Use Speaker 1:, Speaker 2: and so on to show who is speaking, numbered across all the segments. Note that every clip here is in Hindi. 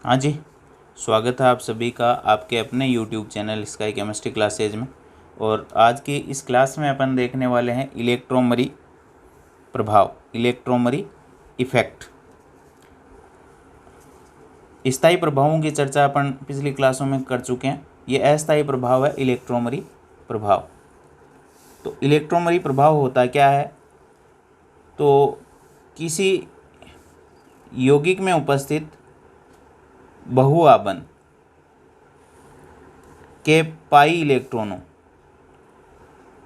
Speaker 1: हाँ जी, स्वागत है आप सभी का आपके अपने YouTube channel sky chemistry classes में। और आज की इस क्लास में अपन देखने वाले हैं इलेक्ट्रोमरी प्रभाव, इलेक्ट्रोमरी इफेक्ट। स्थायी प्रभावों की चर्चा अपन पिछली क्लासों में कर चुके हैं। ये अस्थायी प्रभाव है इलेक्ट्रोमरी प्रभाव। तो इलेक्ट्रोमरी प्रभाव होता क्या है? तो किसी यौगिक में उपस्थित बहुआबंध के पाई इलेक्ट्रॉनों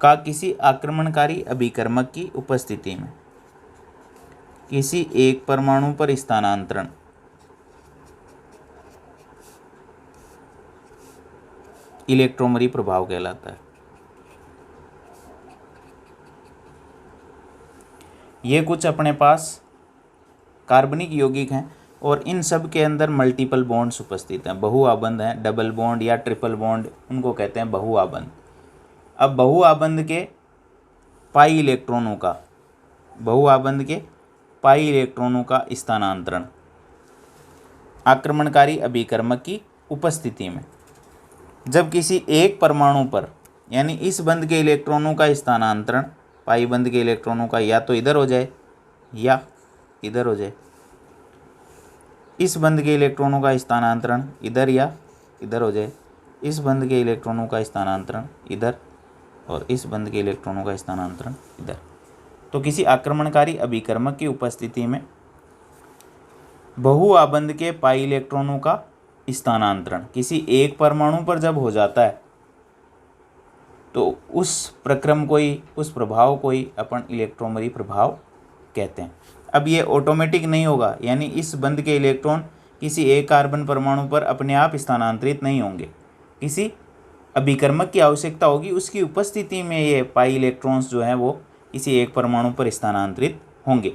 Speaker 1: का किसी आक्रमणकारी अभिकर्मक की उपस्थिति में किसी एक परमाणु पर स्थानांतरण इलेक्ट्रोमरी प्रभाव कहलाता है। ये कुछ अपने पास कार्बनिक यौगिक हैं और इन सब के अंदर मल्टीपल बॉन्ड्स उपस्थित हैं, बहुआबंध हैं, डबल बॉन्ड या ट्रिपल बॉन्ड, उनको कहते हैं बहुआबंध। अब बहुआबंध के पाई इलेक्ट्रॉनों का स्थानांतरण आक्रमणकारी अभिकर्मक की उपस्थिति में जब किसी एक परमाणु पर, यानी इस बंध के इलेक्ट्रॉनों का स्थानांतरण पाई बंध के इलेक्ट्रॉनों का या तो इधर हो जाए या इधर हो जाए, इस बंध के इलेक्ट्रॉनों का स्थानांतरण इधर या इधर हो जाए, इस बंध के इलेक्ट्रॉनों का स्थानांतरण इधर और इस बंध के इलेक्ट्रॉनों का स्थानांतरण इधर, तो किसी आक्रमणकारी अभिकर्मक की उपस्थिति में बहुआबंध के पाई इलेक्ट्रॉनों का स्थानांतरण किसी एक परमाणु पर जब हो जाता है तो उस प्रक्रम को ही, उस प्रभाव को ही अपन इलेक्ट्रोमरी प्रभाव कहते हैं। अब ये ऑटोमेटिक नहीं होगा, यानी इस बंध के इलेक्ट्रॉन किसी एक कार्बन परमाणु पर अपने आप स्थानांतरित नहीं होंगे, किसी अभिकर्मक की आवश्यकता होगी, उसकी उपस्थिति में ये पाई इलेक्ट्रॉन्स जो हैं वो किसी एक परमाणु पर स्थानांतरित होंगे।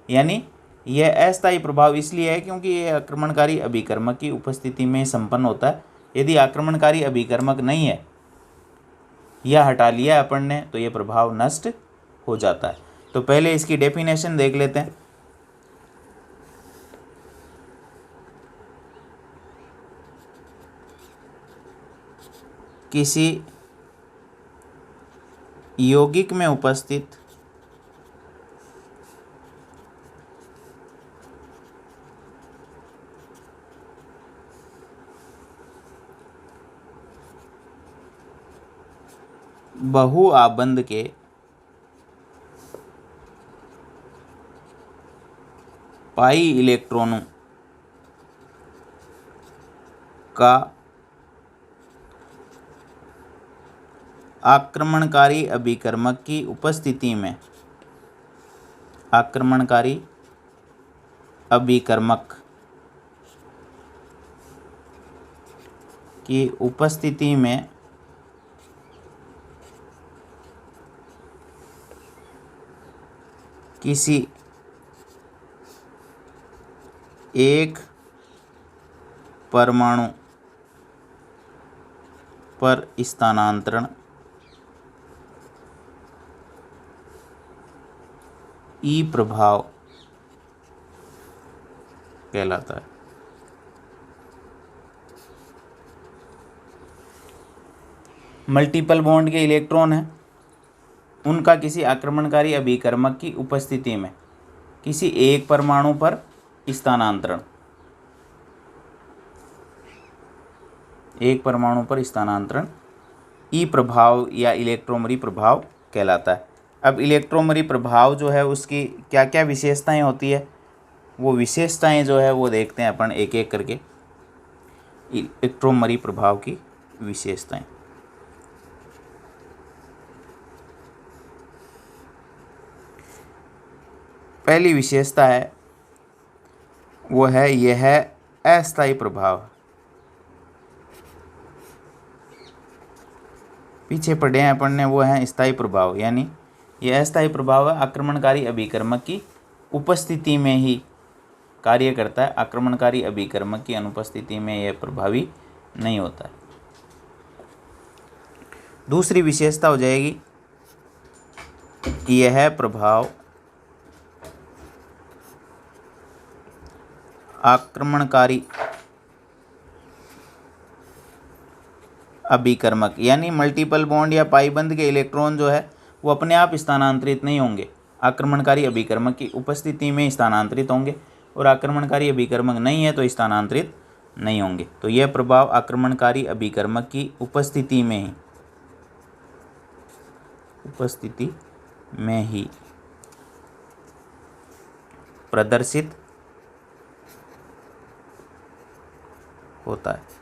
Speaker 1: यानी यह अस्थायी प्रभाव इसलिए है क्योंकि यह आक्रमणकारी अभिकर्मक की उपस्थिति में संपन्न होता है। यदि आक्रमणकारी अभिकर्मक नहीं है या हटा लिया अपन ने तो यह प्रभाव नष्ट हो जाता है। तो पहले इसकी डेफिनेशन देख लेते हैं। किसी यौगिक में उपस्थित बहुआबंध के पाई इलेक्ट्रॉनों का आक्रमणकारी अभिकर्मक की उपस्थिति में आक्रमणकारी अभिकर्मक की उपस्थिति में किसी एक परमाणु पर स्थानांतरण ई प्रभाव कहलाता है। मल्टीपल बॉन्ड के इलेक्ट्रॉन हैं, उनका किसी आक्रमणकारी अभिकर्मक की उपस्थिति में किसी एक परमाणु पर स्थानांतरण, एक परमाणु पर स्थानांतरण ई प्रभाव या इलेक्ट्रोमरी प्रभाव कहलाता है। अब इलेक्ट्रोमरी प्रभाव जो है उसकी क्या क्या विशेषताएं होती है, वो विशेषताएं जो है वो देखते हैं अपन एक एक करके। इलेक्ट्रोमरी प्रभाव की विशेषताएं, पहली विशेषता है वो है यह अस्थायी प्रभाव। पीछे पढ़े हैं अपन ने, वो है स्थायी प्रभाव। यानी यह अस्थायी प्रभाव है, आक्रमणकारी अभिकर्मक की उपस्थिति में ही कार्य करता है, आक्रमणकारी अभिकर्मक की अनुपस्थिति में यह प्रभावी नहीं होता है। दूसरी विशेषता हो जाएगी यह प्रभाव आक्रमणकारी अभिकर्मक, यानी मल्टीपल बॉन्ड या पाई बंध के इलेक्ट्रॉन जो है वो अपने आप स्थानांतरित नहीं होंगे, आक्रमणकारी अभिकर्मक की उपस्थिति में स्थानांतरित होंगे, और आक्रमणकारी अभिकर्मक नहीं है तो स्थानांतरित नहीं होंगे। तो यह प्रभाव आक्रमणकारी अभिकर्मक की उपस्थिति में ही प्रदर्शित होता है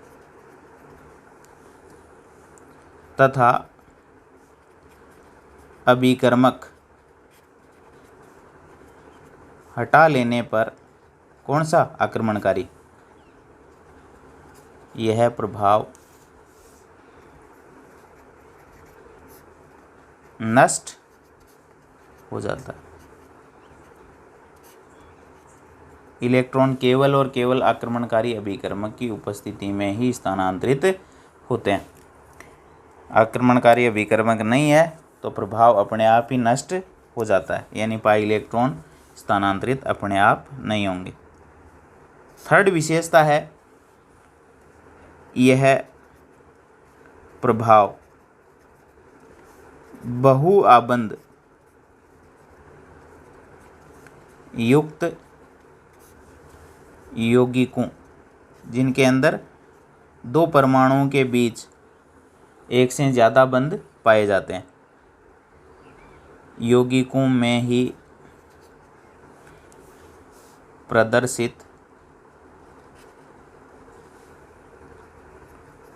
Speaker 1: तथा अभिकर्मक हटा लेने पर कौन सा आक्रमणकारी, यह प्रभाव नष्ट हो जाता है। इलेक्ट्रॉन केवल और केवल आक्रमणकारी अभिकर्मक की उपस्थिति में ही स्थानांतरित होते हैं। आक्रमणकारी अभिकर्मक नहीं है तो प्रभाव अपने आप ही नष्ट हो जाता है, यानी पाई इलेक्ट्रॉन स्थानांतरित अपने आप नहीं होंगे। थर्ड विशेषता है यह प्रभाव बहुआबंध युक्त यौगिकों, जिनके अंदर दो परमाणुओं के बीच एक से ज़्यादा बंध पाए जाते हैं, यौगिकों में ही प्रदर्शित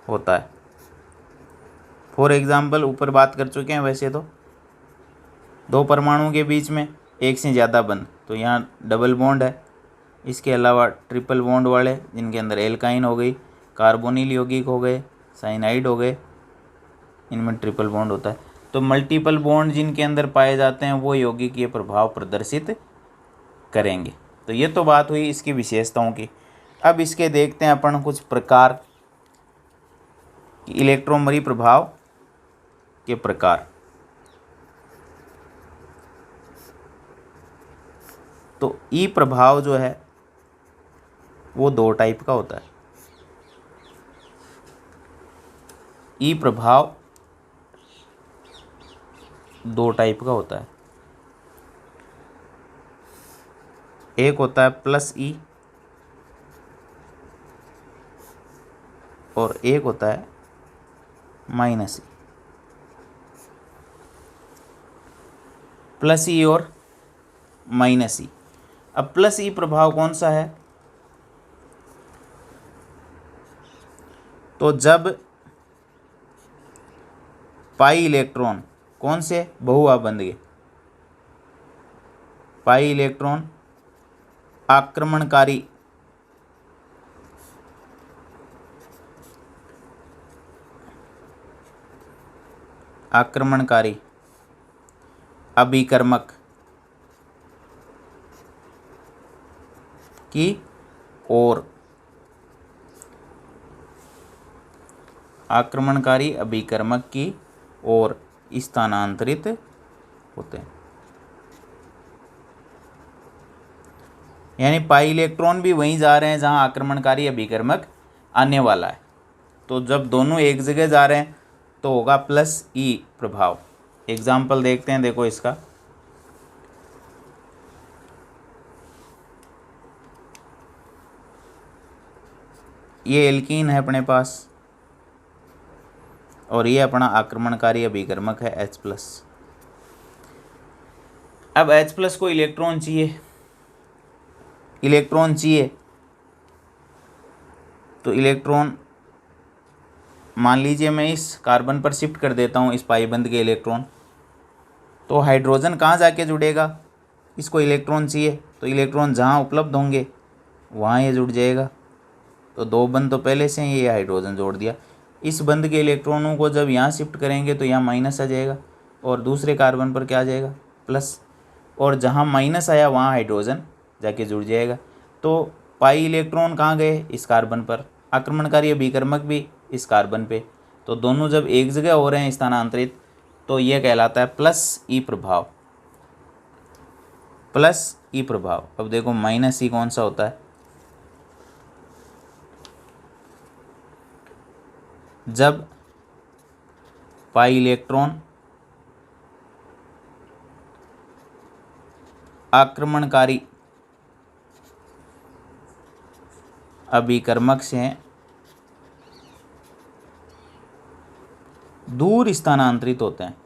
Speaker 1: होता है। फॉर एग्जाम्पल, ऊपर बात कर चुके हैं वैसे तो, दो परमाणुओं के बीच में एक से ज़्यादा बंध, तो यहाँ डबल बॉन्ड है। इसके अलावा ट्रिपल बॉन्ड वाले जिनके अंदर एल्काइन हो गई, कार्बोनिल यौगिक हो गए, साइनाइड हो गए, इनमें ट्रिपल बॉन्ड होता है। तो मल्टीपल बॉन्ड जिनके अंदर पाए जाते हैं वो यौगिक ये प्रभाव प्रदर्शित करेंगे। तो ये तो बात हुई इसकी विशेषताओं की। अब इसके देखते हैं अपन कुछ प्रकार, इलेक्ट्रोमरी प्रभाव के प्रकार। तो ई प्रभाव जो है वो दो टाइप का होता है। ई प्रभाव दो टाइप का होता है, एक होता है प्लस ई और एक होता है माइनस ई। प्लस ई और माइनस ई। अब प्लस ई प्रभाव कौन सा है, तो जब पाई इलेक्ट्रॉन कौन से बहुआबंध के, पाई इलेक्ट्रॉन आक्रमणकारी अभिकर्मक की ओर, आक्रमणकारी अभिकर्मक की ओर स्थानांतरित होते हैं। यानी पाई इलेक्ट्रॉन भी वहीं जा रहे हैं जहां आक्रमणकारी अभिकर्मक आने वाला है। तो जब दोनों एक जगह जा रहे हैं तो होगा प्लस ई प्रभाव। एग्जाम्पल देखते हैं, देखो इसका, ये एल्कीन है अपने पास और ये अपना आक्रमणकारी अभिकर्मक है H प्लस। अब H प्लस को इलेक्ट्रॉन चाहिए, तो इलेक्ट्रॉन मान लीजिए मैं इस कार्बन पर शिफ्ट कर देता हूँ इस पाई बंध के इलेक्ट्रॉन, तो हाइड्रोजन कहाँ जाके जुड़ेगा, इसको इलेक्ट्रॉन चाहिए, तो इलेक्ट्रॉन जहाँ उपलब्ध होंगे वहाँ ये जुड़ जाएगा। तो दो बंध तो पहले से ही ये हाइड्रोजन जोड़ दिया। इस बंध के इलेक्ट्रॉनों को जब यहाँ शिफ्ट करेंगे तो यहाँ माइनस आ जाएगा और दूसरे कार्बन पर क्या आ जाएगा, प्लस, और जहाँ माइनस आया वहाँ हाइड्रोजन जाके जुड़ जाएगा। तो पाई इलेक्ट्रॉन कहाँ गए, इस कार्बन पर, आक्रमणकारी अभिकर्मक भी इस कार्बन पे, तो दोनों जब एक जगह हो रहे हैं स्थानांतरित तो यह कहलाता है प्लस ई प्रभाव। प्लस ई प्रभाव। अब देखो माइनस ई कौन सा होता है, जब पाई इलेक्ट्रॉन आक्रमणकारी अभिकर्मक से दूर स्थानांतरित होते हैं,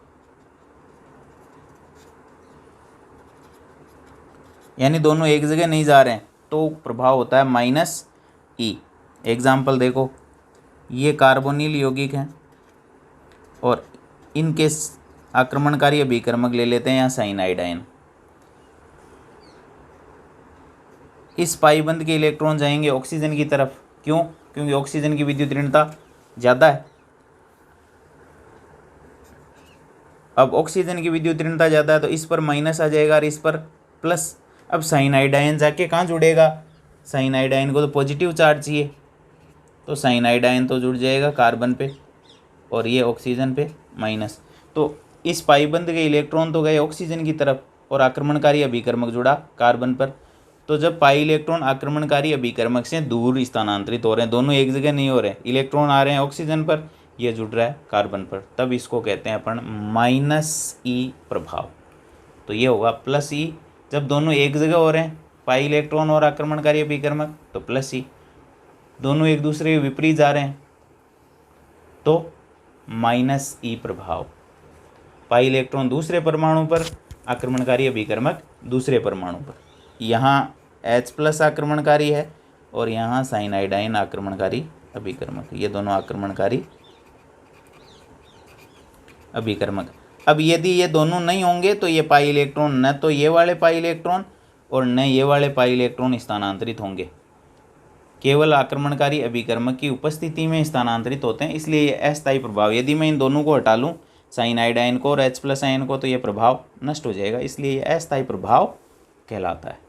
Speaker 1: यानी दोनों एक जगह नहीं जा रहे हैं, तो प्रभाव होता है माइनस ई। एग्जाम्पल देखो, ये कार्बोनिल यौगिक हैं और इनके आक्रमणकारी अभिकर्मक ले लेते हैं यहाँ साइनाइड आयन। इस पाईबंद के इलेक्ट्रॉन जाएंगे ऑक्सीजन की तरफ, क्यों? क्योंकि ऑक्सीजन की विद्युत ऋणता ज़्यादा है। अब ऑक्सीजन की विद्युत ऋणता ज़्यादा है तो इस पर माइनस आ जाएगा और इस पर प्लस। अब साइनाइड आयन जाके कहाँ जुड़ेगा? साइनाइड आयन को तो पॉजिटिव चार्ज चाहिए, तो साइनाइड आयन तो जुड़ जाएगा कार्बन पे और ये ऑक्सीजन पे माइनस। तो इस पाईबंद के इलेक्ट्रॉन तो गए ऑक्सीजन की तरफ और आक्रमणकारी अभिकर्मक जुड़ा कार्बन पर। तो जब पाई इलेक्ट्रॉन आक्रमणकारी अभिकर्मक से दूर स्थानांतरित हो रहे हैं, दोनों एक जगह नहीं हो रहे, इलेक्ट्रॉन आ रहे हैं ऑक्सीजन पर, ये जुड़ रहा है कार्बन पर, तब इसको कहते हैं अपन माइनस ई प्रभाव। तो ये होगा प्लस ई। जब दोनों एक जगह हो रहे हैं पाई इलेक्ट्रॉन और आक्रमणकारी अभिकर्मक, तो प्लस ई। दोनों एक दूसरे के विपरीत जा रहे हैं तो माइनस ई प्रभाव। पाई इलेक्ट्रॉन दूसरे परमाणु पर, आक्रमणकारी अभिकर्मक दूसरे परमाणु पर। यहाँ H+ आक्रमणकारी है और यहाँ साइनाइड आयन आक्रमणकारी अभिकर्मक, ये दोनों आक्रमणकारी अभिकर्मक। अब यदि ये दोनों नहीं होंगे तो ये पाई इलेक्ट्रॉन, न तो ये वाले पाई इलेक्ट्रॉन और न ये वाले पाई इलेक्ट्रॉन स्थानांतरित होंगे, केवल आक्रमणकारी अभिकर्मक की उपस्थिति में स्थानांतरित होते हैं। इसलिए ये अस्थायी प्रभाव, यदि मैं इन दोनों को हटा लूँ, साइनाइड आयन को और H+ आयन को, तो ये प्रभाव नष्ट हो जाएगा, इसलिए ये अस्थायी प्रभाव कहलाता है।